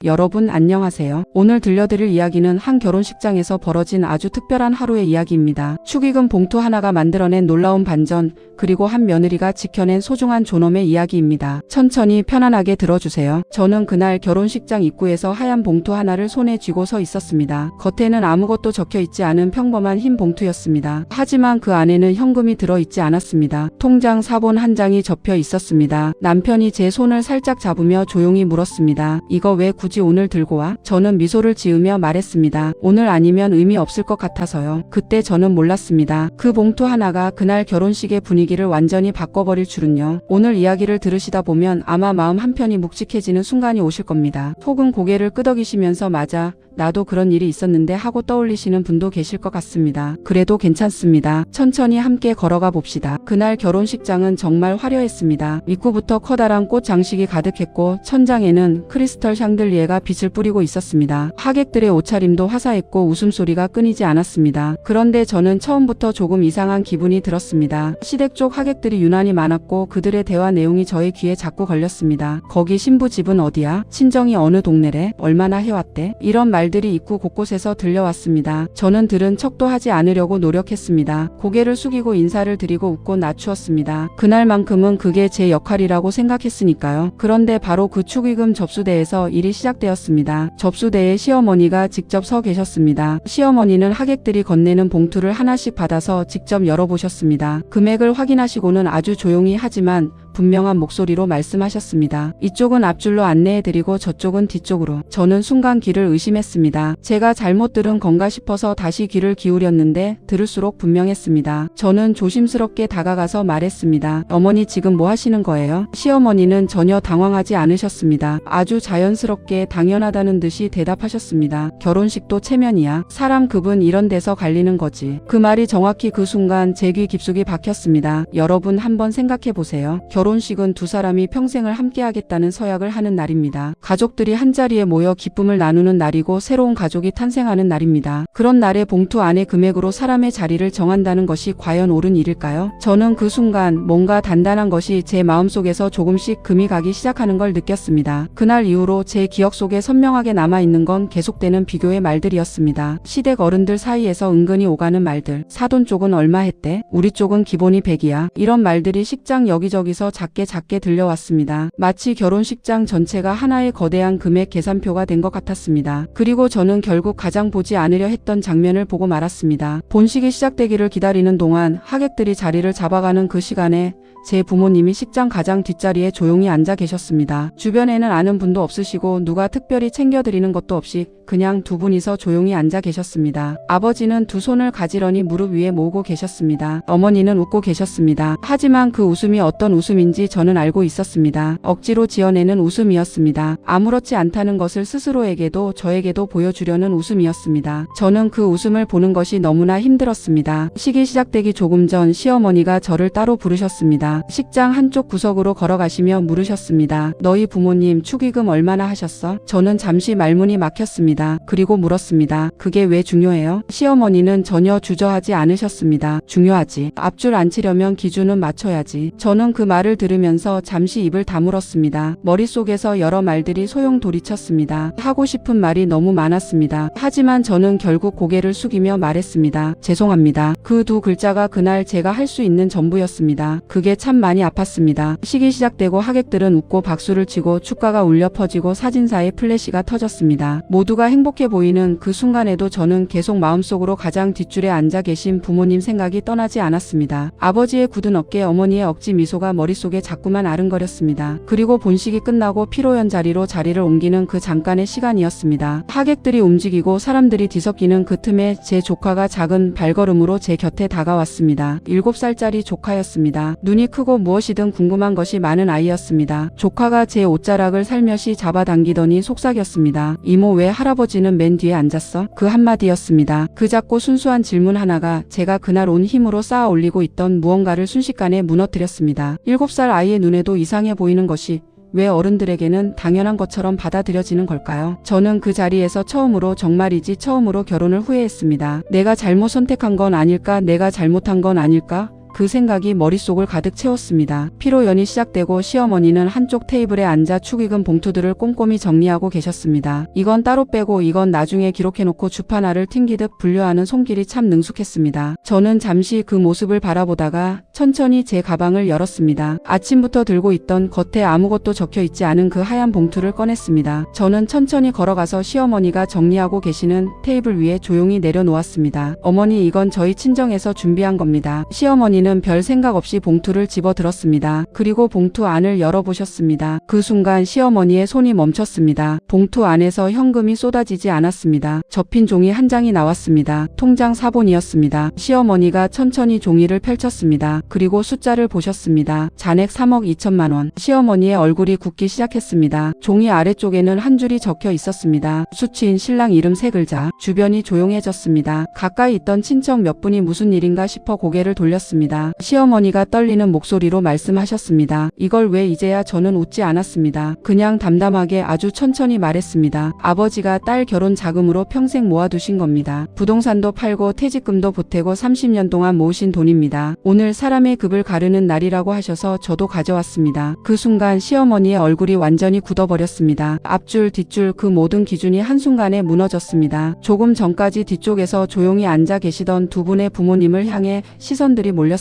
여러분 안녕하세요. 오늘 들려드릴 이야기는 한 결혼식장에서 벌어진 아주 특별한 하루의 이야기입니다. 축의금 봉투 하나가 만들어낸 놀라운 반전, 그리고 한 며느리가 지켜낸 소중한 존엄의 이야기입니다. 천천히 편안하게 들어주세요. 저는 그날 결혼식장 입구에서 하얀 봉투 하나를 손에 쥐고 서 있었습니다. 겉에는 아무것도 적혀 있지 않은 평범한 흰 봉투였습니다. 하지만 그 안에는 현금이 들어있지 않았습니다. 통장 사본 한 장이 접혀 있었습니다. 남편이 제 손을 살짝 잡으며 조용히 물었습니다. 이거 왜 굳이 오늘 들고 와? 저는 미소를 지으며 말했습니다. 오늘 아니면 의미 없을 것 같아서요. 그때 저는 몰랐습니다. 그 봉투 하나가 그날 결혼식의 분위기를 완전히 바꿔버릴 줄은요. 오늘 이야기를 들으시다 보면 아마 마음 한편이 묵직해지는 순간이 오실 겁니다. 혹은 고개를 끄덕이시면서 맞아, 나도 그런 일이 있었는데 하고 떠올리시는 분도 계실 것 같습니다. 그래도 괜찮습니다. 천천히 함께 걸어가 봅시다. 그날 결혼식장은 정말 화려했습니다. 입구부터 커다란 꽃 장식이 가득했고 천장에는 크리스털 샹들리에가 빛을 뿌리고 있었습니다. 하객들의 옷차림도 화사했고 웃음소리가 끊이지 않았습니다. 그런데 저는 처음부터 조금 이상한 기분이 들었습니다. 시댁 쪽 하객들이 유난히 많았고 그들의 대화 내용이 저의 귀에 자꾸 걸렸습니다. 거기 신부 집은 어디야? 친정이 어느 동네래? 얼마나 해왔대? 이런 말들이 입구 곳곳에서 들려왔습니다. 저는 들은 척도 하지 않으려고 노력했습니다. 고개를 숙이고 인사를 드리고 웃고 낮추었습니다. 그날만큼은 그게 제 역할이라고 생각했으니까요. 그런데 바로 그 축의금 접수대에서 일이 시작되었습니다. 접수대에 시어머니가 직접 서 계셨습니다. 시어머니는 하객들이 건네는 봉투를 하나씩 받아서 직접 열어보셨습니다. 금액을 확인하시고는 아주 조용히 하지만 분명한 목소리로 말씀하셨습니다. 이쪽은 앞줄로 안내해드리고 저쪽은 뒤쪽으로. 저는 순간 귀를 의심했습니다. 제가 잘못 들은 건가 싶어서 다시 귀를 기울였는데 들을수록 분명했습니다. 저는 조심스럽게 다가가서 말했습니다. 어머니 지금 뭐 하시는 거예요? 시어머니는 전혀 당황하지 않으셨습니다. 아주 자연스럽게 당연하다는 듯이 대답하셨습니다. 결혼식도 체면이야. 사람 급은 이런 데서 갈리는 거지. 그 말이 정확히 그 순간 제 귀 깊숙이 박혔습니다. 여러분 한번 생각해보세요. 결혼식은 두 사람이 평생을 함께하겠다는 서약을 하는 날입니다. 가족들이 한자리에 모여 기쁨을 나누는 날이고 새로운 가족이 탄생하는 날입니다. 그런 날에 봉투 안에 금액으로 사람의 자리를 정한다는 것이 과연 옳은 일일까요? 저는 그 순간 뭔가 단단한 것이 제 마음속에서 조금씩 금이 가기 시작하는 걸 느꼈습니다. 그날 이후로 제 기억 속에 선명하게 남아있는 건 계속되는 비교의 말들이었습니다. 시댁 어른들 사이에서 은근히 오가는 말들. 사돈 쪽은 얼마 했대? 우리 쪽은 기본이 100이야. 이런 말들이 식장 여기저기서 작게 들려왔습니다. 마치 결혼식장 전체가 하나의 거대한 금액 계산표가 된 것 같았습니다. 그리고 저는 결국 가장 보지 않으려 했던 장면을 보고 말았습니다. 본식이 시작되기를 기다리는 동안 하객들이 자리를 잡아가는 그 시간에 제 부모님이 식장 가장 뒷자리에 조용히 앉아 계셨습니다. 주변에는 아는 분도 없으시고 누가 특별히 챙겨드리는 것도 없이 그냥 두 분이서 조용히 앉아 계셨습니다. 아버지는 두 손을 가지런히 무릎 위에 모으고 계셨습니다. 어머니는 웃고 계셨습니다. 하지만 그 웃음이 어떤 웃음인지 저는 알고 있었습니다. 억지로 지어내는 웃음이었습니다. 아무렇지 않다는 것을 스스로에게도 저에게도 보여주려는 웃음이었습니다. 저는 그 웃음을 보는 것이 너무나 힘들었습니다. 식이 시작되기 조금 전 시어머니가 저를 따로 부르셨습니다. 식장 한쪽 구석으로 걸어가시며 물으셨습니다. 너희 부모님 축의금 얼마나 하셨어? 저는 잠시 말문이 막혔습니다. 그리고 물었습니다. 그게 왜 중요해요? 시어머니는 전혀 주저하지 않으셨습니다. 중요하지. 앞줄 앉히려면 기준은 맞춰야지. 저는 그 말을 들으면서 잠시 입을 다물었습니다. 머릿속에서 여러 말들이 소용돌이쳤습니다. 하고 싶은 말이 너무 많았습니다. 하지만 저는 결국 고개를 숙이며 말했습니다. 죄송합니다. 그 두 글자가 그날 제가 할 수 있는 전부였습니다. 그게 참 많이 아팠습니다. 식이 시작되고 하객들은 웃고 박수를 치고 축가가 울려 퍼지고 사진사의 플래시가 터졌습니다. 모두가 행복해 보이는 그 순간에도 저는 계속 마음속으로 가장 뒷줄에 앉아 계신 부모님 생각이 떠나지 않았습니다. 아버지의 굳은 어깨, 어머니의 억지 미소가 머릿속에 자꾸만 아른거렸습니다. 그리고 본식이 끝나고 피로연 자리로 자리를 옮기는 그 잠깐의 시간이었습니다. 하객들이 움직이고 사람들이 뒤섞이는 그 틈에 제 조카가 작은 발걸음으로 제 곁에 다가왔습니다. 7살짜리 조카였습니다. 눈이 크고 무엇이든 궁금한 것이 많은 아이였습니다. 조카가 제 옷자락을 살며시 잡아당기더니 속삭였습니다. 이모 왜 할아버지는 맨 뒤에 앉았어? 그 한마디였습니다. 그 작고 순수한 질문 하나가 제가 그날 온 힘으로 쌓아 올리고 있던 무언가를 순식간에 무너뜨렸습니다. 7살 아이의 눈에도 이상해 보이는 것이 왜 어른들에게는 당연한 것처럼 받아들여지는 걸까요? 저는 그 자리에서 처음으로, 정말이지 처음으로 결혼을 후회했습니다. 내가 잘못 선택한 건 아닐까? 내가 잘못한 건 아닐까? 그 생각이 머릿속을 가득 채웠습니다. 피로연이 시작되고 시어머니는 한쪽 테이블에 앉아 축의금 봉투들을 꼼꼼히 정리하고 계셨습니다. 이건 따로 빼고 이건 나중에 기록해놓고 주파나를 튕기듯 분류하는 손길이 참 능숙했습니다. 저는 잠시 그 모습을 바라보다가 천천히 제 가방을 열었습니다. 아침부터 들고 있던 겉에 아무것도 적혀 있지 않은 그 하얀 봉투를 꺼냈습니다. 저는 천천히 걸어가서 시어머니가 정리하고 계시는 테이블 위에 조용히 내려놓았습니다. 어머니, 이건 저희 친정에서 준비한 겁니다. 시어머니는 별 생각 없이 봉투를 집어들었습니다. 그리고 봉투 안을 열어보셨습니다. 그 순간 시어머니의 손이 멈췄습니다. 봉투 안에서 현금이 쏟아지지 않았습니다. 접힌 종이 한 장이 나왔습니다. 통장 사본이었습니다. 시어머니가 천천히 종이를 펼쳤습니다. 그리고 숫자를 보셨습니다. 잔액 3억 2천만 원. 시어머니의 얼굴이 굳기 시작했습니다. 종이 아래쪽에는 한 줄이 적혀 있었습니다. 수치인 신랑 이름 3글자. 주변이 조용해졌습니다. 가까이 있던 친척 몇 분이 무슨 일인가 싶어 고개를 돌렸습니다. 시어머니가 떨리는 목소리로 말씀하셨습니다. 이걸 왜 이제야? 저는 웃지 않았습니다. 그냥 담담하게 아주 천천히 말했습니다. 아버지가 딸 결혼 자금으로 평생 모아두신 겁니다. 부동산도 팔고 퇴직금도 보태고 30년 동안 모으신 돈입니다. 오늘 사람의 급을 가르는 날이라고 하셔서 저도 가져왔습니다. 그 순간 시어머니의 얼굴이 완전히 굳어버렸습니다. 앞줄 뒷줄 그 모든 기준이 한순간에 무너졌습니다. 조금 전까지 뒤쪽에서 조용히 앉아 계시던 두 분의 부모님을 향해 시선들이 몰렸습니다.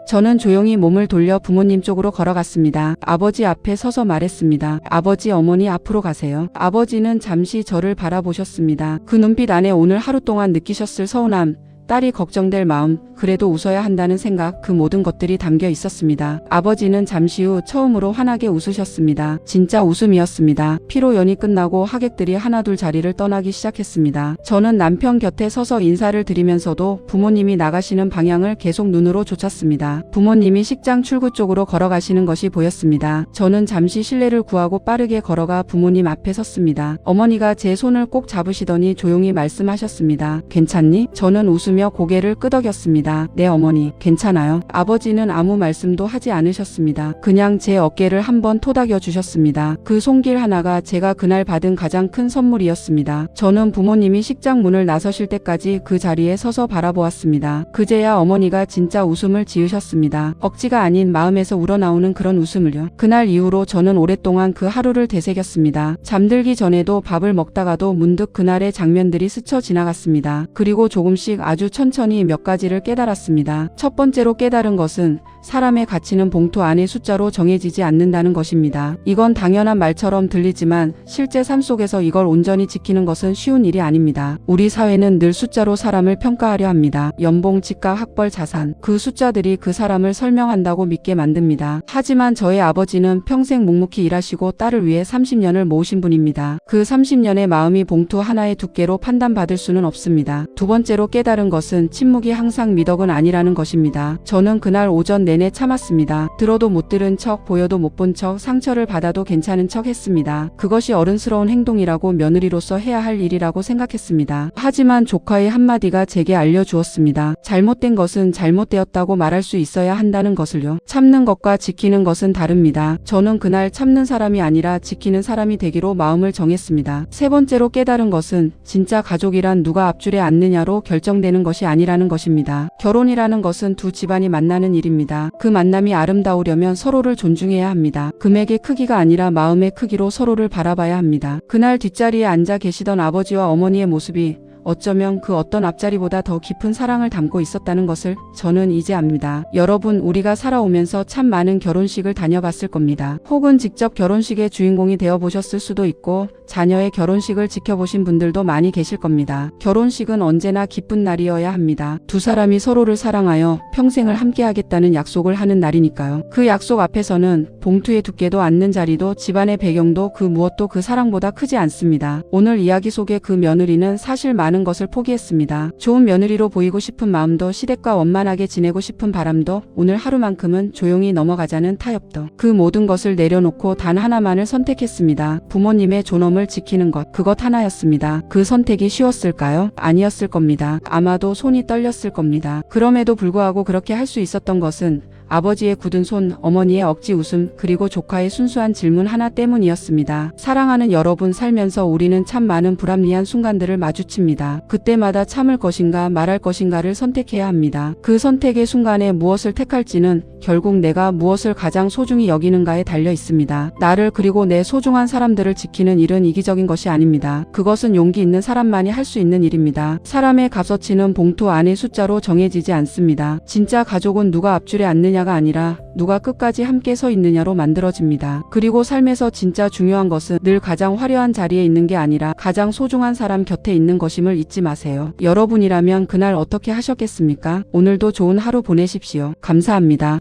저는 조용히 몸을 돌려 부모님 쪽으로 걸어갔습니다. 아버지 앞에 서서 말했습니다. 아버지, 어머니 앞으로 가세요. 아버지는 잠시 저를 바라보셨습니다. 그 눈빛 안에 오늘 하루 동안 느끼셨을 서운함, 딸이 걱정될 마음, 그래도 웃어야 한다는 생각, 그 모든 것들이 담겨 있었습니다. 아버지는 잠시 후 처음으로 환하게 웃으셨습니다. 진짜 웃음이었습니다. 피로연이 끝나고 하객들이 하나둘 자리를 떠나기 시작했습니다. 저는 남편 곁에 서서 인사를 드리면서도 부모님이 나가시는 방향을 계속 눈으로 쫓았습니다. 부모님이 식장 출구 쪽으로 걸어가시는 것이 보였습니다. 저는 잠시 실례를 구하고 빠르게 걸어가 부모님 앞에 섰습니다. 어머니가 제 손을 꼭 잡으시더니 조용히 말씀하셨습니다. 괜찮니? 저는 웃으며 고개를 끄덕였습니다. 네, 어머니, 괜찮아요. 아버지는 아무 말씀도 하지 않으셨습니다. 그냥 제 어깨를 한번 토닥여 주셨습니다. 그 손길 하나가 제가 그날 받은 가장 큰 선물이었습니다. 저는 부모님이 식장 문을 나서실 때까지 그 자리에 서서 바라보았습니다. 그제야 어머니가 진짜 웃음을 지으셨습니다. 억지가 아닌 마음에서 우러나오는 그런 웃음을요. 그날 이후로 저는 오랫동안 그 하루를 되새겼습니다. 잠들기 전에도 밥을 먹다가도 문득 그날의 장면들이 스쳐 지나갔습니다. 그리고 조금씩 아주 천천히 몇 가지를 깨달았습니다. 첫 번째로 깨달은 것은 사람의 가치는 봉투 안의 숫자로 정해지지 않는다는 것입니다. 이건 당연한 말처럼 들리지만 실제 삶 속에서 이걸 온전히 지키는 것은 쉬운 일이 아닙니다. 우리 사회는 늘 숫자로 사람을 평가하려 합니다. 연봉, 집값, 학벌, 자산, 그 숫자들이 그 사람을 설명한다고 믿게 만듭니다. 하지만 저의 아버지는 평생 묵묵히 일하시고 딸을 위해 30년을 모으신 분입니다. 그 30년의 마음이 봉투 하나의 두께로 판단받을 수는 없습니다. 두 번째로 깨달은 것은 침묵이 항상 미덕은 아니라는 것입니다. 저는 그날 오전 내내 참았습니다. 들어도 못 들은 척, 보여도 못 본 척, 상처를 받아도 괜찮은 척 했습니다. 그것이 어른스러운 행동이라고, 며느리로서 해야 할 일이라고 생각했습니다. 하지만 조카의 한마디가 제게 알려주었습니다. 잘못된 것은 잘못되었다고 말할 수 있어야 한다는 것을요. 참는 것과 지키는 것은 다릅니다. 저는 그날 참는 사람이 아니라 지키는 사람이 되기로 마음을 정했습니다. 세 번째로 깨달은 것은 진짜 가족이란 누가 앞줄에 앉느냐로 결정되는 것이 아니라는 것입니다. 결혼이라는 것은 두 집안이 만나는 일입니다. 그 만남이 아름다우려면 서로를 존중해야 합니다. 금액의 크기가 아니라 마음의 크기로 서로를 바라봐야 합니다. 그날 뒷자리에 앉아 계시던 아버지와 어머니의 모습이 어쩌면 그 어떤 앞자리보다 더 깊은 사랑을 담고 있었다는 것을 저는 이제 압니다. 여러분, 우리가 살아오면서 참 많은 결혼식을 다녀봤을 겁니다. 혹은 직접 결혼식의 주인공이 되어보셨을 수도 있고 자녀의 결혼식을 지켜보신 분들도 많이 계실 겁니다. 결혼식은 언제나 기쁜 날이어야 합니다. 두 사람이 서로를 사랑하여 평생을 함께하겠다는 약속을 하는 날이니까요. 그 약속 앞에서는 봉투의 두께도 앉는 자리도 집안의 배경도 그 무엇도 그 사랑보다 크지 않습니다. 오늘 이야기 속의 그 며느리는 사실 많은 것을 포기했습니다. 좋은 며느리로 보이고 싶은 마음도, 시댁과 원만하게 지내고 싶은 바람도, 오늘 하루만큼은 조용히 넘어가자는 타협도, 그 모든 것을 내려놓고 단 하나만을 선택했습니다. 부모님의 존엄을 지키는 것, 그것 하나였습니다. 그 선택이 쉬웠을까요? 아니었을 겁니다. 아마도 손이 떨렸을 겁니다. 그럼에도 불구하고 그렇게 할 수 있었던 것은 아버지의 굳은 손, 어머니의 억지 웃음, 그리고 조카의 순수한 질문 하나 때문이었습니다. 사랑하는 여러분, 살면서 우리는 참 많은 불합리한 순간들을 마주칩니다. 그때마다 참을 것인가 말할 것인가를 선택해야 합니다. 그 선택의 순간에 무엇을 택할지는 결국 내가 무엇을 가장 소중히 여기는가에 달려 있습니다. 나를 그리고 내 소중한 사람들을 지키는 일은 이기적인 것이 아닙니다. 그것은 용기 있는 사람만이 할 수 있는 일입니다. 사람의 값어치는 봉투 안의 숫자로 정해지지 않습니다. 진짜 가족은 누가 앞줄에 앉느냐가 아니라 누가 끝까지 함께 서 있느냐로 만들어집니다. 그리고 삶에서 진짜 중요한 것은 늘 가장 화려한 자리에 있는 게 아니라 가장 소중한 사람 곁에 있는 것임을 잊지 마세요. 여러분이라면 그날 어떻게 하셨겠습니까? 오늘도 좋은 하루 보내십시오. 감사합니다.